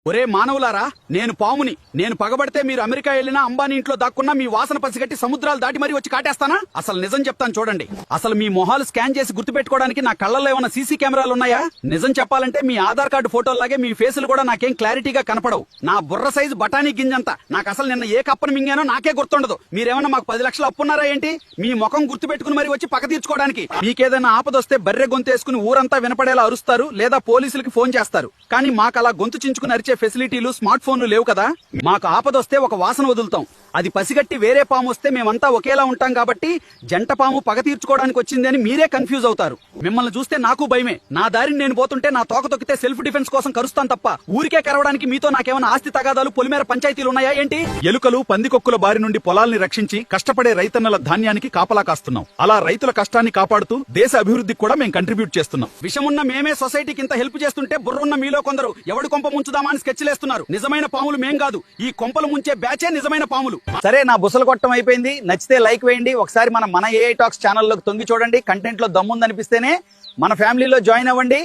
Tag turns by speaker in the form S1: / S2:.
S1: ఒరే మానవులారా, నేను పాముని. నేను పగబడితే మీరు అమెరికా వెళ్ళినా, అంబానీ ఇంట్లో దాక్కున్నా మీ వాసన పసిగట్టి సముద్రాలు దాటి మరీ వచ్చి కాటేస్తానా? అసలు నిజం చెప్తాను చూడండి. అసలు మీ మొహాలు స్కాన్ చేసి గుర్తుపెట్టుకోవడానికి నా కళ్ళల్లో ఏమైనా సీసీ కెమెరాలు ఉన్నాయా? నిజం చెప్పాలంటే మీ ఆధార్ కార్డు ఫోటోలాగే మీ ఫేసులు కూడా నాకేం క్లారిటీగా కనపడవు. నా బుర్ర సైజు బఠానీ గింజంతా. నాకు అసలు నిన్న ఏ కప్పను మింగానో నాకే గుర్తుండదు. మీరేమన్నా మాకు 10 లక్షలు అప్పున్నారా ఏంటి? మీ ముఖం గుర్తుపెట్టుకుని మరి వచ్చి పక్క తీర్చుకోవడానికి. మీకేదైనా ఆపదొస్తే బర్రె గొంతేసుకుని ఊరంతా వినపడేలా అరుస్తారు, లేదా పోలీసులకి ఫోన్ చేస్తారు. కానీ మాకు అలా గొంతు చించుకుని అరిచే ఫెసిలిటీలు, స్మార్ట్ ఫోన్లు లేవు కదా. మాకు ఆపదొస్తే ఒక వాసన వదులుతాం. అది పసిగట్టి వేరే పాము వస్తే మేమంతా ఒకేలా ఉంటాం కాబట్టి జంట పాము పగ తీర్చుకోవడానికి వచ్చింది అని మీరే కన్ఫ్యూజ్ అవుతారు. మిమ్మల్ని చూస్తే నాకు భయమే. నా దారిని నేను పోతుంటే నా తోక తొక్కితే సెల్ఫ్ డిఫెన్స్ కోసం కరుస్తాను తప్ప ఊరికే కరవడానికి మీతో నాకేమైనా ఆస్తి తగాదాలు, పొలిమేర పంచాయతీలు ఉన్నాయా ఏంటి? ఎలుకలు, పందికొక్కుల బారి నుండి పొలాల్ని రక్షించి కష్టపడే రైతన్నల ధాన్యానికి కాపలా కాస్తున్నాం. అలా రైతుల కష్టాన్ని కాపాడుతూ దేశ అభివృద్ధికి కూడా మేము కంట్రిబ్యూట్ చేస్తున్నాం. విషమున్న మేమే సొసైటీకి ఇంత హెల్ప్ చేస్తుంటే బుర్రున్న మీలో కొందరు ఎవడు కొంప ముంచుదామా అని స్కెచ్లేస్తున్నారు. నిజమైన పాములు మేం కాదు, ఈ కొంపలు ముంచే బ్యాచే నిజమైన పాములు. సరే, నా బుసలు కొట్టం అయిపోయింది. నచ్చితే లైక్ వేయండి. ఒకసారి మన ఏఐ టాక్స్ ఛానల్లోకి తొంగి చూడండి. కంటెంట్ లో దమ్ముందనిపిస్తేనే మన ఫ్యామిలీలో జాయిన్ అవ్వండి.